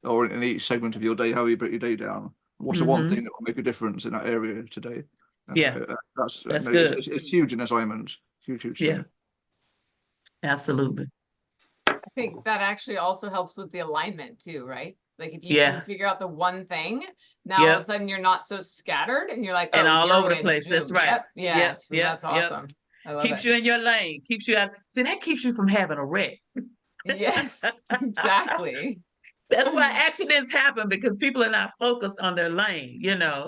or in each segment of your day, how you break your day down. What's the one Mm-hmm. thing that will make a difference in that area today? And Yeah, that's that's no, good. it's huge in assignments, huge Yeah, thing. absolutely. I think that actually also helps with the alignment too, right? Like if you can Yeah. figure out the one thing, now all of a Yep. sudden you're not so scattered and you're like, And oh, all zero over the in, place. That's boom. right. Yep. Yeah. Yep. So Yep. that's Yep. awesome. I love Keeps it. you in your lane. Keeps you out. See, that keeps you from having a wreck. Yes, exactly. That's why accidents happen because people are not focused on their lane,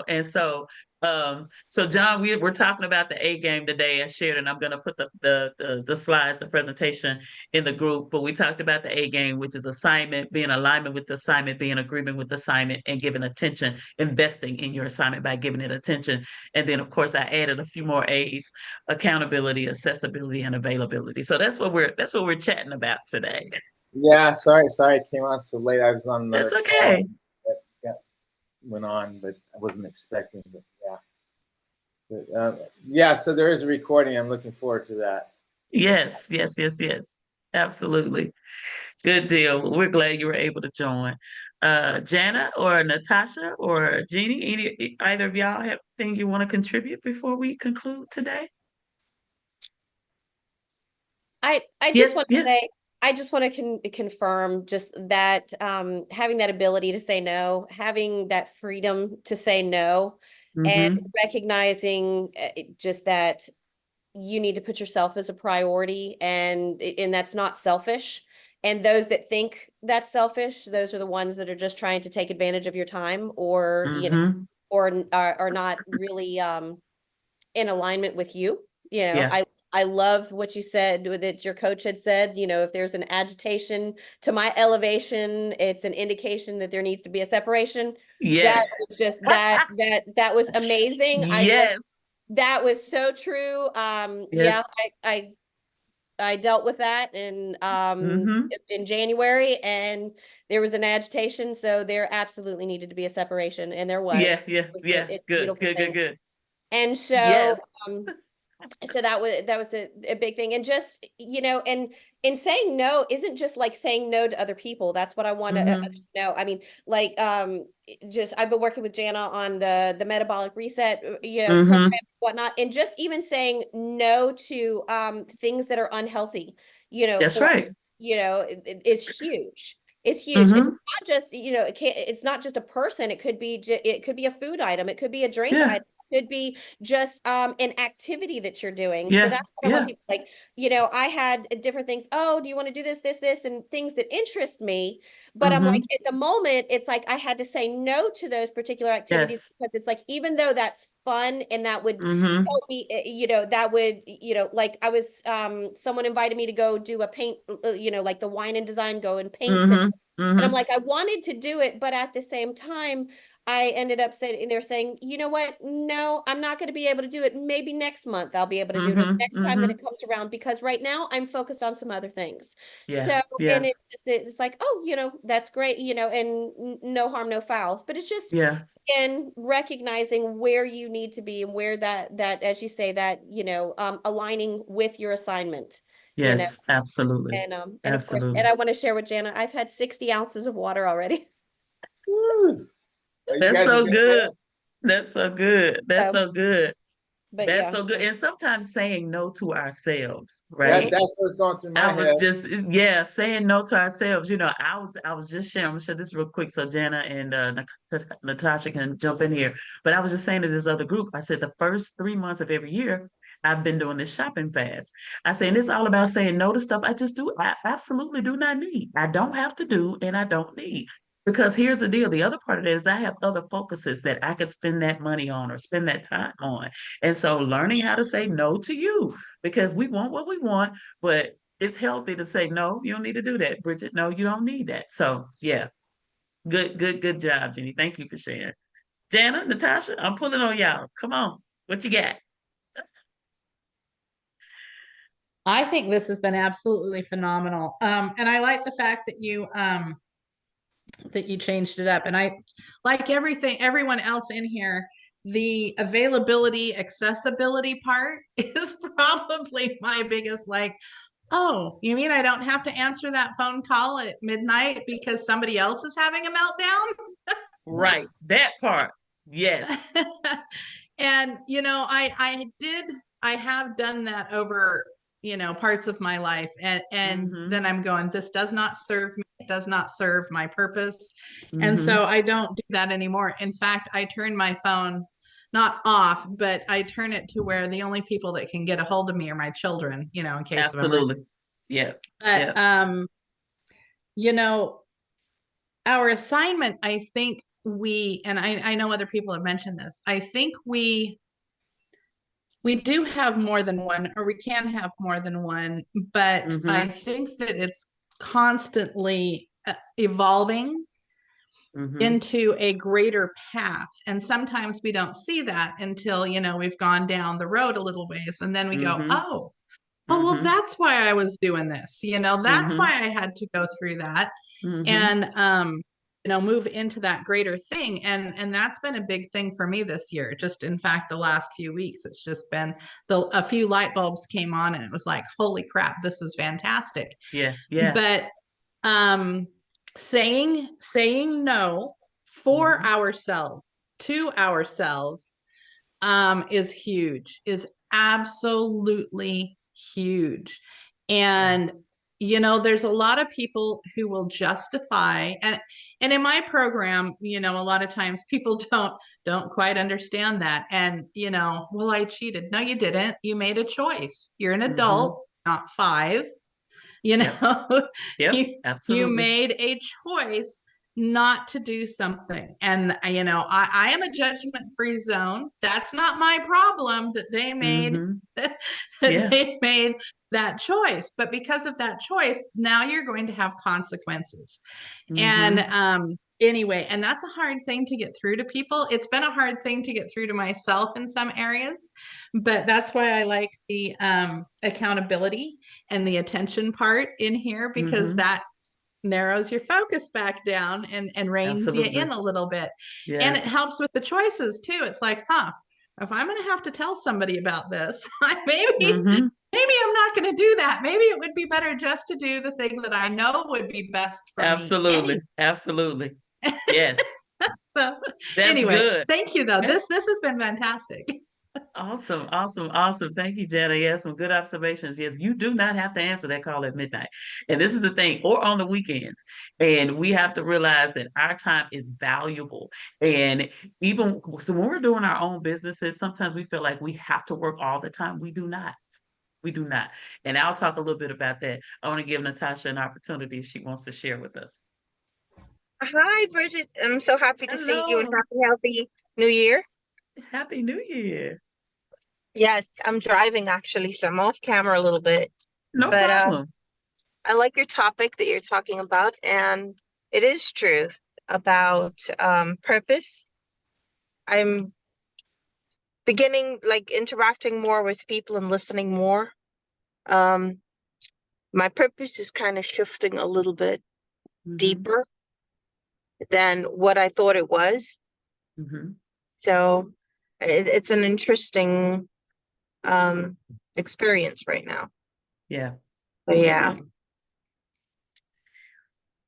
And so John, we're talking about the A game today. I shared, and I'm gonna put the slides, the presentation in the group. But we talked about the A game, which is assignment, being alignment with the assignment, being agreement with the assignment, and giving attention, investing in your assignment by giving it attention. And then of course I added a few more A's: accountability, accessibility, and availability. So that's what we're chatting about today. Yeah, sorry, I came on so late. I was on That's another call okay. that went on, but I wasn't expecting. But yeah, so there is a recording. I'm looking forward to that. Yes, yes, yes, yes. Absolutely. Good deal. We're glad you were able to join. Jana or Natasha or Jeannie, either of y'all have anything you want to contribute before we conclude today? I just Yes, want to yeah. say, I just want to confirm just that having that ability to say no, having that freedom to say no, and Mm-hmm. recognizing just that you need to put yourself as a priority, and that's not selfish. And those that think that's selfish, those are the ones that are just trying to take advantage of your time, or Mm-hmm. or are not really in alignment with you. Yeah. I love what you said that your coach had said, if there's an agitation to my elevation, it's an indication that there needs to be a separation. That Yes. was just that was amazing. Yes. That was so true. Yeah, Yes. I dealt with that Mm-hmm. in January, and there was an agitation, so there absolutely needed to be a separation, and there was. Yeah, yeah, yeah. It's a Good, beautiful good, good, thing. good. And so Yes. so that was a big thing. And just, and in saying no isn't just like saying no to other people. That's what I want to Mm-hmm. know. I mean, like just I've been working with Jana on the metabolic reset, program, Mm-hmm. whatnot, and just even saying no to things that are unhealthy, That's for right. is huge. It's huge. It's Mm-hmm. not just, it's not just a person. It could be a food item. It could be a drink Yeah. item. could be just an activity that you're doing. So Yeah, that's what I want yeah. people like, you know, I had different things. Oh, do you want to do this, and things that interest me. But I'm like, Mhm. at the moment, it's like I had to say no to those particular activities Yes. because it's like, even though that's fun and that would Mhm. help me, you know, that would, you know, like I was, someone invited me to go do a paint, you know, like the wine and design, go and paint. Mhm. And I'm Mhm. like, I wanted to do it, but at the same time, I ended up saying, they're saying, you know what? No, I'm not going to be able to do it. Maybe next month I'll be able to do it, or the Mhm. next time that Mhm. it comes around, because right now I'm focused on some other things. Yeah. So, Yeah. and it's like, oh, you know, that's great, you know, and no harm, no fouls. But it's just, Yeah. again, recognizing where you need to be and where that, as you say, that, you know, aligning with your assignment, you know, Yes, absolutely. and of course, and Absolutely. I want to share with Jana, I've had 60 ounces of water already. Woo. You That's guys are so doing good. well. That's so good. That's So, so good. but That's yeah, so good. so, And sometimes saying no to ourselves, That, right? that's what's going through I my was head. just, yeah, saying no to ourselves. You know, I was just sharing. I'm gonna share this real quick so Jana and Natasha can jump in here. But I was just saying to this other group, I said the first 3 months of every year, I've been doing this shopping fast. I said, and it's all about saying no to stuff I absolutely do not need. I don't have to do, and I don't need. Because here's the deal. The other part of it is I have other focuses that I could spend that money on or spend that time on. And so learning how to say no to you, because we want what we want, but it's healthy to say, no, you don't need to do that, Bridget. No, you don't need that. So yeah, good job, Jenny. Thank you for sharing. Jana, Natasha, I'm pulling on y'all. Come on. What you got? I think this has been absolutely phenomenal. And I like the fact that you changed it up. And I like everyone else in here, the availability, accessibility part is probably my biggest like, oh, you mean I don't have to answer that phone call at midnight because somebody else is having a meltdown? Right. That part. Yes. And you know, I have done that over, you know, parts of my life, and Mm-hmm. then I'm going, this does not serve me, it does not serve my purpose. And Mm-hmm. so I don't do that anymore. In fact, I turn my phone not off, but I turn it to where the only people that can get a hold of me are my children, you know, in case of emergency. Absolutely. Yeah. But Yeah. you know, our assignment, I think and I know other people have mentioned this, I think we do have more than one, or we can have more than one, but I Mm-hmm. think that it's constantly evolving Mm-hmm. into a greater path. And sometimes we don't see that until, you know, we've gone down the road a little ways, and then we go, Mm-hmm. oh, well, Mm-hmm. that's why I was doing this. You know, that's why Mm-hmm. I had to go through that. Mm-hmm. And you know, move into that greater thing. And that's been a big thing for me this year. Just in fact, the last few weeks, it's just been a few light bulbs came on, and it was like, holy crap, this is fantastic. Yeah. Yeah. But um saying no for Mm-hmm. ourselves, to ourselves, is huge, is absolutely huge. Yeah. And you know, there's a lot of people who will justify, and in my program, you know, a lot of times people don't quite understand that. And you know, well, I cheated. No, you didn't. You made a choice. You're an Mm-hmm. adult, not five. You Yep. know, Yep. you Absolutely. made a choice not to do something. And you know, I am a judgment free zone. That's not my problem that they made Mm-hmm. that Yeah. they made that choice. But because of that choice, now you're going to have consequences. And Mm-hmm. anyway, and that's a hard thing to get through to people. It's been a hard thing to get through to myself in some areas, but that's why I like the accountability and the attention part in here, because Mm-hmm. that narrows your focus back down and reins you in Absolutely. a little bit. And it Yes. helps with the choices too. It's like, if I'm going to have to tell somebody about this, maybe Mm-hmm. I'm not going to do that. Maybe it would be better just to do the thing that I know would be best for me Absolutely. anyway. Absolutely. Yes. So That's anyway, good. thank you though. That's This has been fantastic. Awesome, awesome, awesome. Thank you, Jana. Yes, some good observations. Yes, you do not have to answer that call at midnight. And this is the thing, or on the weekends. And we have to realize that our time is valuable. And even so, when we're doing our own businesses, sometimes we feel like we have to work all the time. We do not. We do not. And I'll talk a little bit about that. I want to give Natasha an opportunity if she wants to share with us. Hi, Bridget. I'm so happy to see you and Hello. happy, healthy New Year. Happy New Year. Yes, I'm driving actually, so I'm off camera a little bit. No But problem. I like your topic that you're talking about, and it is true about purpose. I'm beginning like interacting more with people and listening more. Um, my purpose is kind of shifting a little bit Mhm, deeper than what I thought it was. mhm. So it's an interesting experience right now. Yeah. But yeah.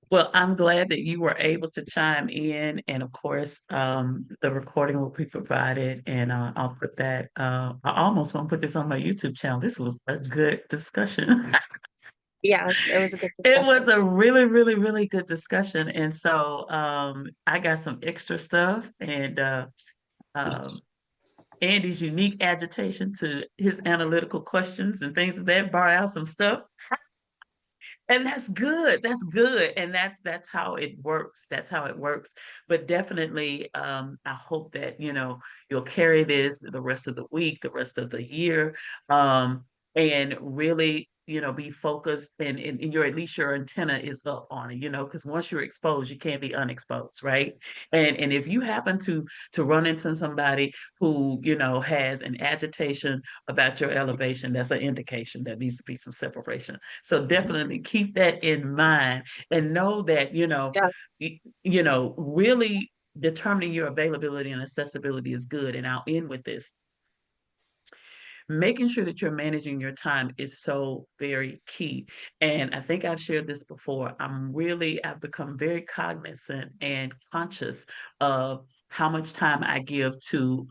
Well, I'm glad that you were able to chime in, and of course, the recording will be provided, and I'll put that. I almost want to put this on my YouTube channel. This was a good discussion. Yes, it was a good It was discussion. a really, really, really good discussion, and so I got some extra stuff, and um, Andy's unique agitation to his analytical questions and things of that brought out some stuff. And that's good. That's good. And that's how it works. That's how it works. But definitely, I hope that, you'll carry this the rest of the week, the rest of the year, and really, be focused and your at least your antenna is up on it, because once you're exposed, you can't be unexposed, right? And if you happen to run into somebody who, has an agitation about your elevation, that's an indication that needs to be some separation. So definitely keep that in mind and know that, Yes, really determining your availability and accessibility is good. And I'll end with this. Making sure that you're managing your time is so very key. And I think I've shared this before. I've become very cognizant and conscious of how much time I give to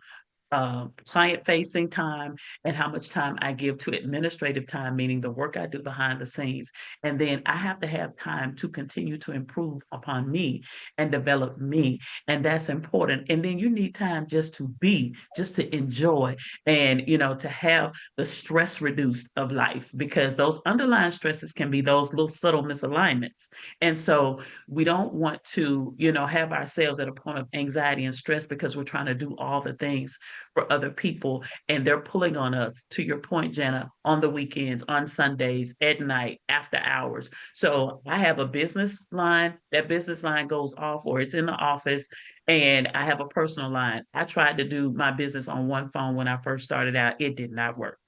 client facing time and how much time I give to administrative time, meaning the work I do behind the scenes. And then I have to have time to continue to improve upon me and develop me. And that's important. And then you need time just to be, just to enjoy and, to have the stress reduced of life because those underlying stresses can be those little subtle misalignments. And so we don't want to, have ourselves at a point of anxiety and stress because we're trying to do all the things for other people and they're pulling on us, to your point, Jana, on the weekends, on Sundays, at night, after hours. So I have a business line. That business line goes off or it's in the office, and I have a personal line. I tried to do my business on one phone when I first started out. It did not work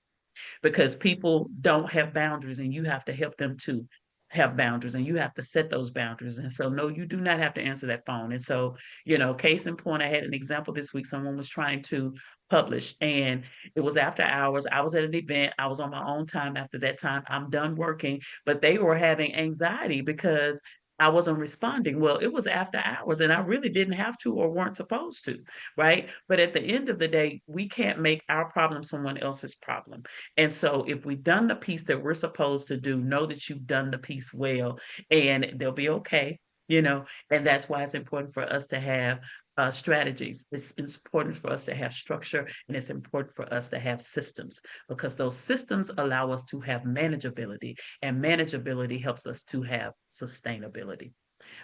because people don't have boundaries and you have to help them to have boundaries and you have to set those boundaries. And so, no, you do not have to answer that phone. And so, case in point, I had an example this week. Someone was trying to publish and it was after hours. I was at an event. I was on my own time after that time. I'm done working, but they were having anxiety because I wasn't responding. Well, it was after hours and I really didn't have to or weren't supposed to, right? But at the end of the day, we can't make our problem someone else's problem. And so if we've done the piece that we're supposed to do, know that you've done the piece well and they'll be okay, and that's why it's important for us to have strategies. It's important for us to have structure and it's important for us to have systems because those systems allow us to have manageability and manageability helps us to have sustainability.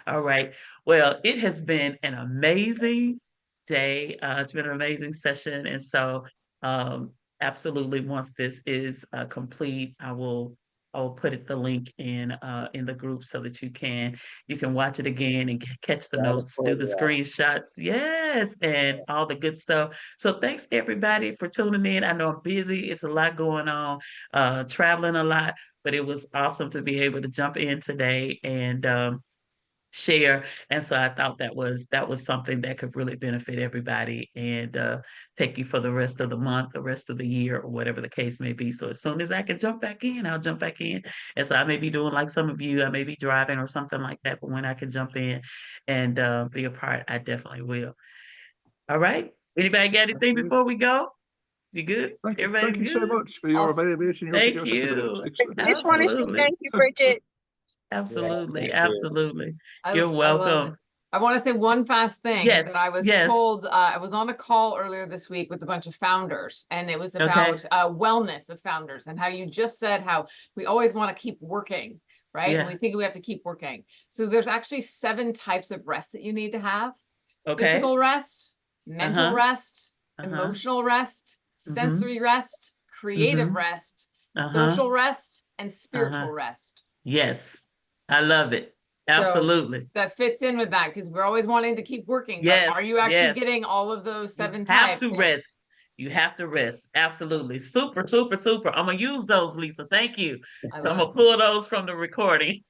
All right. Well, it has been an amazing day. It's been an amazing session. And so, um, absolutely, once this is complete, I will put the link in the group so that you can watch it again and catch the Yeah, I look notes, do forward the to that. screenshots, yes, and all the good stuff. So thanks everybody for tuning in. I know I'm busy. It's a lot going on, traveling a lot, but it was awesome to be able to jump in today and share. And so I thought that was something that could really benefit everybody and take you for the rest of the month, the rest of the year, or whatever the case may be. So as soon as I can jump back in, I'll jump back in. And so I may be doing like some of you, I may be driving or something like that, but when I can jump in and be a part, I definitely will. All right. Anybody got anything before we go? You good? Thank Everybody you so good? much for your Awesome. availability and your Thank accessibility. you. I just want to say Absolutely. thank you, Bridget. Absolutely. thank you. Absolutely. I You're love welcome. it. I want to say one fast thing Yes, that I was yes. told, I was on a call earlier this week with a bunch of founders, and it was Okay. about wellness of founders and how you just said how we always want to keep working, right? And Yeah. we think we have to keep working. So there's actually 7 types of rest that you need to have. Okay. Physical rest, mental Uh-huh. rest, Uh-huh. emotional rest, Mhm. sensory rest, creative Mhm. rest, Uh-huh. social rest, and Uh-huh. spiritual rest. Yes. I love it. So Absolutely. that fits in with that because we're always wanting to keep working, but Yes, are you actually yes. getting all of those You 7 have types? to rest. You have to rest. Absolutely. Super, super, super. I'm gonna use those, Lisa. Thank you. I So I'm love gonna pull those from the recording.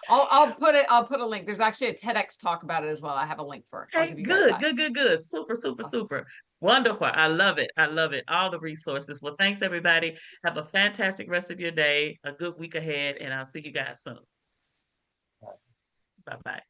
I'll put a link. There's actually a TEDx talk about it as well. I have a link for it. I'll Okay, give you guys good, that. good, good, good. Super, super, Awesome. super. Wonderful. I love it. I love it. All the resources. Well, thanks everybody. Have a fantastic rest of your day, a good week ahead, and I'll see you guys soon. Bye-bye.